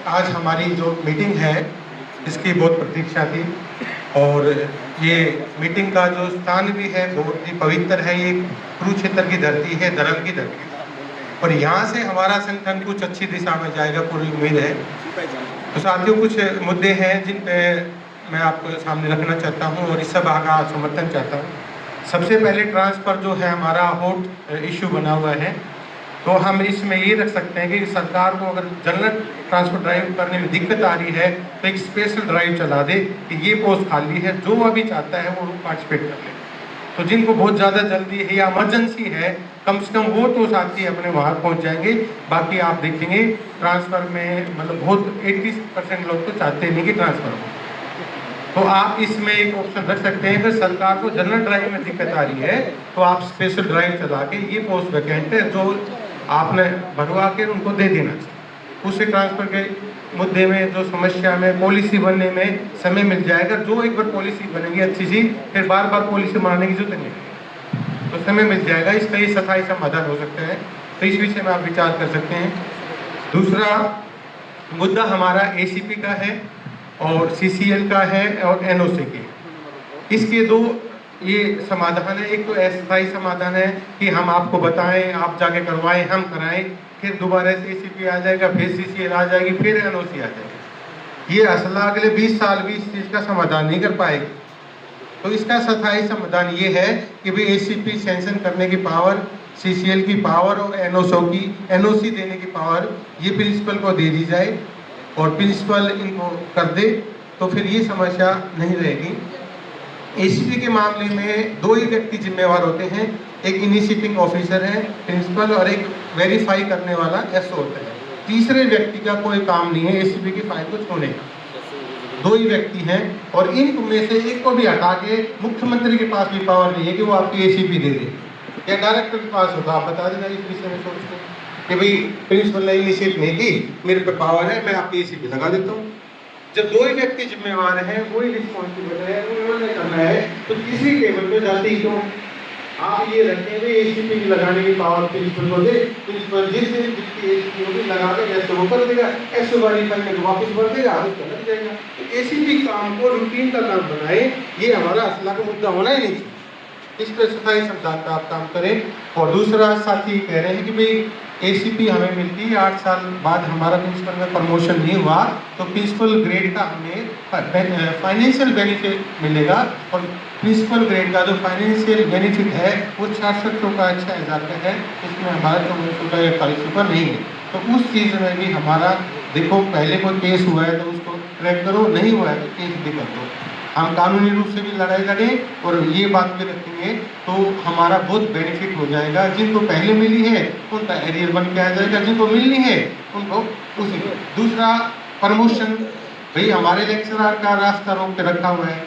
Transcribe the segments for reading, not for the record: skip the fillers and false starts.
आज हमारी जो मीटिंग है इसकी बहुत प्रतीक्षा थी और ये मीटिंग का जो स्थान भी है बहुत ही पवित्र है। ये कुरुक्षेत्र की धरती है, धर्म की धरती और यहाँ से हमारा संगठन कुछ अच्छी दिशा में जाएगा, पूरी उम्मीद है। तो साथियों, कुछ मुद्दे हैं जिन पे मैं आपको सामने रखना चाहता हूँ और इस सभा का समर्थन चाहता हूँ। सबसे पहले ट्रांसफ़र जो है हमारा हॉट इश्यू बना हुआ है, तो हम इसमें ये रख सकते हैं कि सरकार को अगर जनरल ट्रांसफर ड्राइव करने में दिक्कत आ रही है तो एक स्पेशल ड्राइव चला दे कि ये पोस्ट खाली है, जो अभी चाहता है वो पार्टिसिपेट कर ले। तो जिनको बहुत ज़्यादा जल्दी है या इमरजेंसी है, कम से कम वो तो साथी अपने वहाँ पहुँच जाएंगे। बाकी आप देखेंगे ट्रांसफ़र में मतलब बहुत 80% लोग तो चाहते नहीं कि ट्रांसफ़र हो, तो आप इसमें एक ऑप्शन रख सकते हैं कि सरकार को जनरल ड्राइव में दिक्कत आ रही है तो आप स्पेशल ड्राइव चला के ये पोस्ट वैकेंट है जो आपने भरवा के उनको दे देना चाहिए। उससे ट्रांसफ़र के मुद्दे में जो समस्या में पॉलिसी बनने में समय मिल जाएगा। जो एक बार पॉलिसी बनेगी अच्छी सी, फिर बार बार पॉलिसी बनाने की जरूरत नहीं, तो समय मिल जाएगा। इसका ये स्थायी समाधान हो सकता है, तो इस विषय में आप विचार कर सकते हैं। दूसरा मुद्दा हमारा ACP का है और CCL का है और NOC के। इसके दो ये समाधान है। एक तो अस्थायी समाधान है कि हम आपको बताएं, आप जाके करवाएं, हम कराएं, फिर दोबारा से ACP आ जाएगा, फिर CCL आ जाएगी, फिर NOC आ जाएगी। ये असला अगले 20 साल भी इस चीज़ का समाधान नहीं कर पाएगी। तो इसका स्थायी समाधान ये है कि भाई ACP सैंक्शन करने की पावर, CCL की पावर और NOC देने की पावर ये प्रिंसिपल को दे दी जाए और प्रिंसिपल इनको कर दे, तो फिर ये समस्या नहीं रहेगी। ACP के मामले में दो ही व्यक्ति जिम्मेवार होते हैं, एक इनिशिएटिंग ऑफिसर है प्रिंसिपल और एक वेरीफाई करने वाला SO होता है। तीसरे व्यक्ति का कोई काम नहीं है ACP की फाइल को छूने का। दो ही व्यक्ति हैं और इनमें से एक को भी हटा के मुख्यमंत्री के पास भी पावर नहीं है कि वो आपकी ACP दे दे, या डायरेक्टर के पास होगा। आप बता देना इस विषय में सोच के कि भाई प्रिंसिपल ने इनिशिएट नहीं की, मेरे पे पावर है, मैं आपकी ACP लगा देता हूँ। जब दो ही व्यक्ति जिम्मेवार हैं, वही रिस्पॉन्सिबल है, उन्होंने करना है, तो किसी टेबल पे जाते ही क्यों आप ये रखें भी ACP की लगाने की पावर प्रिंसिपल को दे, प्रिंसिपल जिसकी ACP होगी लगा के जैसे वो कर देगा, SO वेरीफाई करके वापस भर देगा, उसका लग जाएगा। तो ACP काम को रूटीन का काम बनाए, ये हमारा असला का मुद्दा होना ही नहीं। इस पर स्थायी समाधान का आप काम करें। और दूसरा साथी कह रहे हैं कि भाई ACP हमें मिलती है, 8 साल बाद हमारा प्रिंसिपल में प्रमोशन नहीं हुआ तो प्रिंसिपल ग्रेड का हमें फाइनेंशियल बेनिफिट मिलेगा, और प्रिंसिपल ग्रेड का जो फाइनेंशियल बेनिफिट है वो 6600 का 6000 का है, इसमें हमारा 2400 का 4100 का नहीं है। तो उस चीज़ में भी हमारा देखो, पहले कोई केस हुआ है तो उसको ट्रैक करो, नहीं हुआ है तो केस भी कर दो। हम कानूनी रूप से भी लड़ाई लड़ें और ये बात भी रखेंगे तो हमारा बहुत बेनिफिट हो जाएगा। जिनको पहले मिली है उनका एरियर बन के आ जाएगा, जिनको मिलनी है उनको उसी। दूसरा प्रमोशन, भाई हमारे लेक्चरर का रास्ता रोक के रखा हुआ है।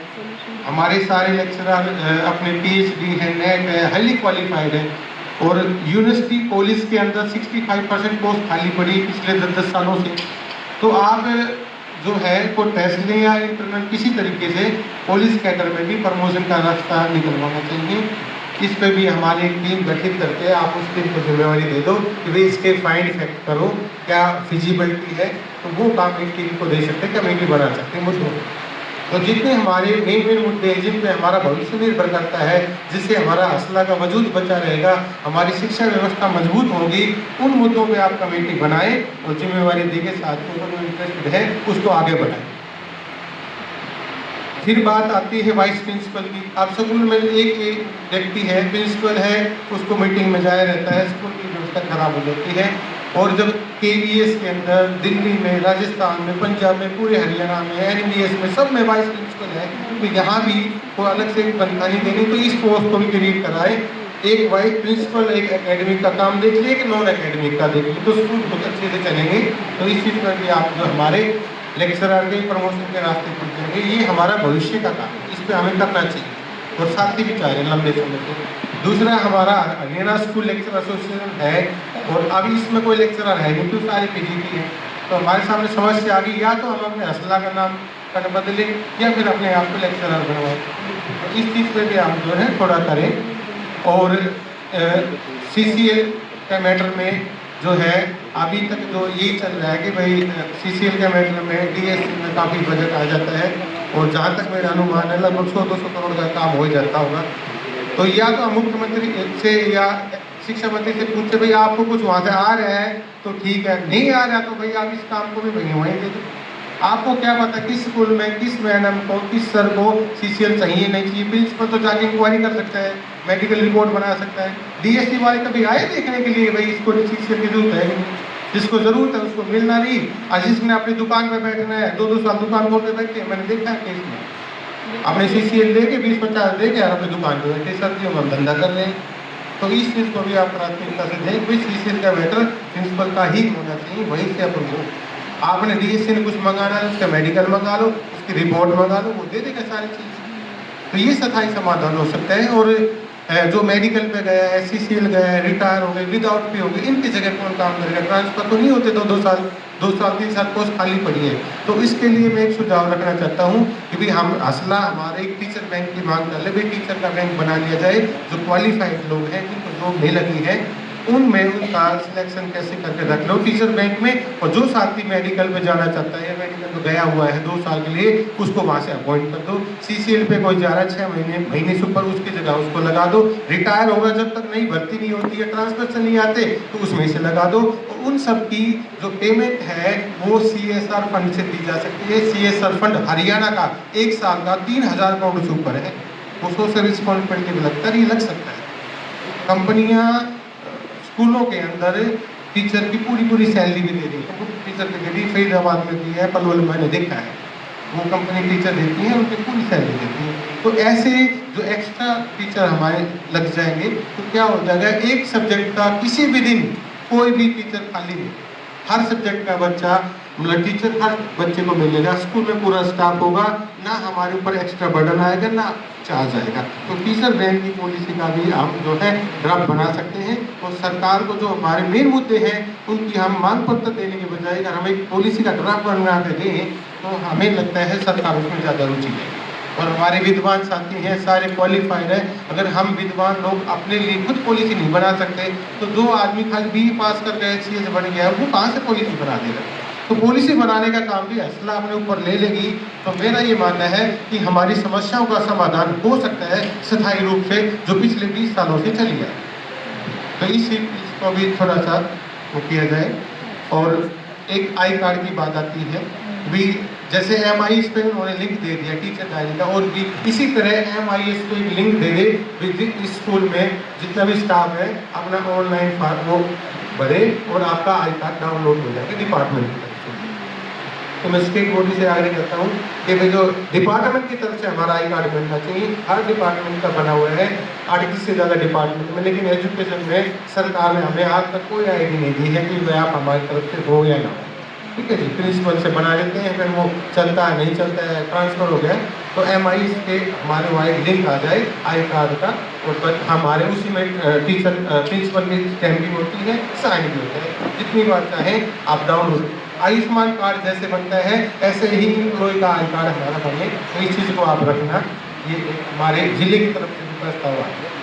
हमारे सारे लेक्चरर अपने PhD है, नेट है, हाईली क्वालिफाइड है, और यूनिवर्सिटी कॉलेज के अंदर 65% पोस्ट खाली पड़ी पिछले 10 सालों से। तो आप जो है को टेस्ट लें या इंटरनल किसी तरीके से पुलिस कैडर में भी प्रमोशन का रास्ता निकलवाना चाहिए। इस पे भी हमारी एक टीम गठित करके आप उस टीम को जिम्मेवारी दे दो कि भाई इसके फाइंड इफेक्ट करो, क्या फिजिबिलिटी है, तो वो काम एक टीम को दे सकते हैं, कमेटी बना सकते हैं मुद्दों। तो जितने हमारे मेन मुद्दे हैं जिन पे हमारा भविष्य निर्भर करता है, जिससे हमारा असला का वजूद बचा रहेगा, हमारी शिक्षा व्यवस्था मजबूत होगी, उन मुद्दों पे आप कमेटी बनाएं और जिम्मेवारी देके साथियों को जो इंटरेस्टेड है उसको आगे बढ़ाएं। फिर बात आती है वाइस प्रिंसिपल की। आप स्कूल में एक व्यक्ति है, प्रिंसिपल है, उसको मीटिंग में जाया रहता है, स्कूल की व्यवस्था खराब हो जाती है। और जब KVS के अंदर दिल्ली में, राजस्थान में, पंजाब में, पूरे हरियाणा में, NVS में, सब में वाइस प्रिंसिपल है, तो यहाँ भी कोई अलग से बनता नहीं देनी, तो इस पोस्ट को भी क्रिएट कराए। एक वाइस प्रिंसिपल एक एकेडमिक का काम देख लीजिए, एक नॉन एकेडमिक का देख लीजिए, तो स्कूल बहुत अच्छे से चलेंगे। तो इस चीज़ पर भी आप जो हमारे लेक्चरर के प्रमोशन के रास्ते खुल जाएंगे, ये हमारा भविष्य का काम है, इस पर हमें करना चाहिए और साथी भी चाह रहे हैं लंबे समय से। दूसरा हमारा हरियाणा स्कूल लेक्चर एसोसिएशन है, और अभी इसमें कोई लेक्चरर है नहीं, तो सारे PGT हैं। तो हमारे सामने समस्या आ गई, या तो हम अपने असला का नाम कर बदलें या फिर अपने आप को लेक्चरर बनवाएं। तो इस चीज़ पे भी हम जो है थोड़ा करें। और CCL के मैटर में जो है अभी तक जो ये चल रहा है कि भाई CCL के मैटर में DSC में काफ़ी बजट आ जाता है और जहाँ तक मेरा अनुमान है लगभग 100-200 करोड़ का काम हो जाता होगा। तो या तो मुख्यमंत्री से या शिक्षा मंत्री से पूछते भाई आपको कुछ वहाँ से आ रहा है तो ठीक है, नहीं आ रहा तो भाई आप इस काम को भी वहीं वहीं दे दो। आपको क्या पता किस स्कूल में किस मैडम को किस सर को CCL चाहिए नहीं चाहिए, प्रिंसिपल तो जाके इंक्वायरी कर सकता है, मेडिकल रिपोर्ट बना सकता है। DSC वाले कभी आए देखने के लिए भाई इसको CCL की जरूरत है, जिसको जरूरत है उसको मिलना नहीं, और जिसने अपनी दुकान पर बैठना है 2-2 साल दुकान खोल के बैठते हैं, मैंने देखा है केस में अपने CCL लेके 20-50 दे के यार अपनी दुकान पे बैठे, सर्दियों में हम धंधा कर रहे हैं। तो इस चीज़ को भी आप प्राथमिकता से देख भाई CCL का मैटर प्रिंसिपल का ही होना चाहिए, वहीं से अपन हो। आपने DSC ने कुछ मंगाना है उसका मेडिकल मंगा लो, उसकी रिपोर्ट मंगा लो, वो दे देगा सारी चीज़। तो ये स्थायी समाधान हो सकता है। और जो मेडिकल पे गया है, CCL गया है, रिटायर हो गए, विदाउट पे हो गए, इनकी जगह कौन काम करेगा? ट्रांसफर तो नहीं होते 2-2 साल, 2 साल 3 साल पोस्ट खाली पड़ी है। तो इसके लिए मैं एक सुझाव रखना चाहता हूँ कि भाई हम असला हमारे एक टीचर बैंक की मांग कर ले, भाई टीचर का बैंक बना लिया जाए, जो क्वालिफाइड लोग हैं जिनको जॉब नहीं लगी है उनमें उनका सिलेक्शन कैसे करके रख लो टीचर बैंक में। और जो साथी मेडिकल में जाना चाहता है या मेडिकल में गया हुआ है 2 साल के लिए, उसको वहाँ से अपॉइंट कर दो। CCL पे कोई जा रहा है 6 महीने से ऊपर, उसकी जगह उसको लगा दो। रिटायर होगा जब तक नई भर्ती नहीं होती है, ट्रांसफर से नहीं आते तो उसमें से लगा दो। और उन सब की जो पेमेंट है वो CSR फंड से दी जा सकती है। CSR फंड हरियाणा का 1 साल का 3000 करोड़ से ऊपर है, वो सोशल रिस्पॉन्सिबिलिटी में लगता है, ये लग सकता है। कंपनियाँ स्कूलों के अंदर टीचर की पूरी सैलरी भी दे रही है, टीचर की दे रही, फरीदाबाद में दी है, पलवल में मैंने देखा है, वो कंपनी टीचर देती है, उनकी पूरी सैलरी देती है। तो ऐसे जो एक्स्ट्रा टीचर हमारे लग जाएंगे तो क्या हो जाएगा, एक सब्जेक्ट का किसी भी दिन कोई भी टीचर खाली नहीं, हर सब्जेक्ट का बच्चा मतलब टीचर हर बच्चे को मिलेगा, स्कूल में पूरा स्टाफ होगा, ना हमारे ऊपर एक्स्ट्रा बर्डन आएगा ना चार्ज आएगा। तो टीचर बैंक की पॉलिसी का भी हम जो है ड्राफ्ट बना सकते हैं। और सरकार को जो हमारे मेन मुद्दे हैं उनकी हम मांग पत्र देने के बजाय अगर हम एक पॉलिसी का ड्राफ्ट बना के दें तो हमें लगता है सरकार उसमें ज़्यादा रुचि है। और हमारे विद्वान साथी हैं, सारे क्वालिफाइड हैं, अगर हम विद्वान लोग अपने लिए खुद पॉलिसी नहीं बना सकते तो जो आदमी खाली BE पास करके HCS बन गया वो कहाँ से पॉलिसी बना देगा? तो पॉलिसी बनाने का काम भी असला अपने ऊपर ले लेगी तो मेरा ये मानना है कि हमारी समस्याओं का समाधान हो सकता है स्थायी रूप से, जो पिछले 20 सालों से चली है। तो इसको भी थोड़ा सा वो किया जाए। और एक आई कार्ड की बात आती है भी, जैसे MIS पे उन्होंने लिंक दे दिया टीचर डायरी का, और भी इसी तरह MIS को एक लिंक दे दे इस स्कूल में जितना भी स्टाफ है अपना ऑनलाइन फॉर्म वो भरे और आपका आई कार्ड डाउनलोड हो जाएगा डिपार्टमेंट की तरफ से। तो मैं स्टेट बॉडी से आग्रह करता हूँ कि भाई जो डिपार्टमेंट की तरफ से हमारा आई कार्ड बनना चाहिए, हर डिपार्टमेंट का बना हुआ है 38 से ज़्यादा डिपार्टमेंट में, लेकिन एजुकेशन में सरकार ने हमें आज तक कोई आईडी नहीं दी है कि भाई आप हमारी तरफ से हो या ना हो। ठीक है जी, प्रिंसिपल से बना लेते हैं, फिर वो चलता है नहीं चलता है, ट्रांसफ़र हो गया तो MIS के हमारे वहाँ एक लिंक आ जाए आई कार्ड का, और हमारे उसी में टीचर प्रिंसिपल की स्टैम्पिंग होती है, साइन भी होता है, जितनी बार चाहें आप डाउनलोड। आयुष्मान कार्ड जैसे बनता है ऐसे ही एम्प्लॉय का आई कार्ड हमारा बने, तो इस चीज़ को आप रखना, ये हमारे जिले की तरफ से भी प्रस्ताव आ है।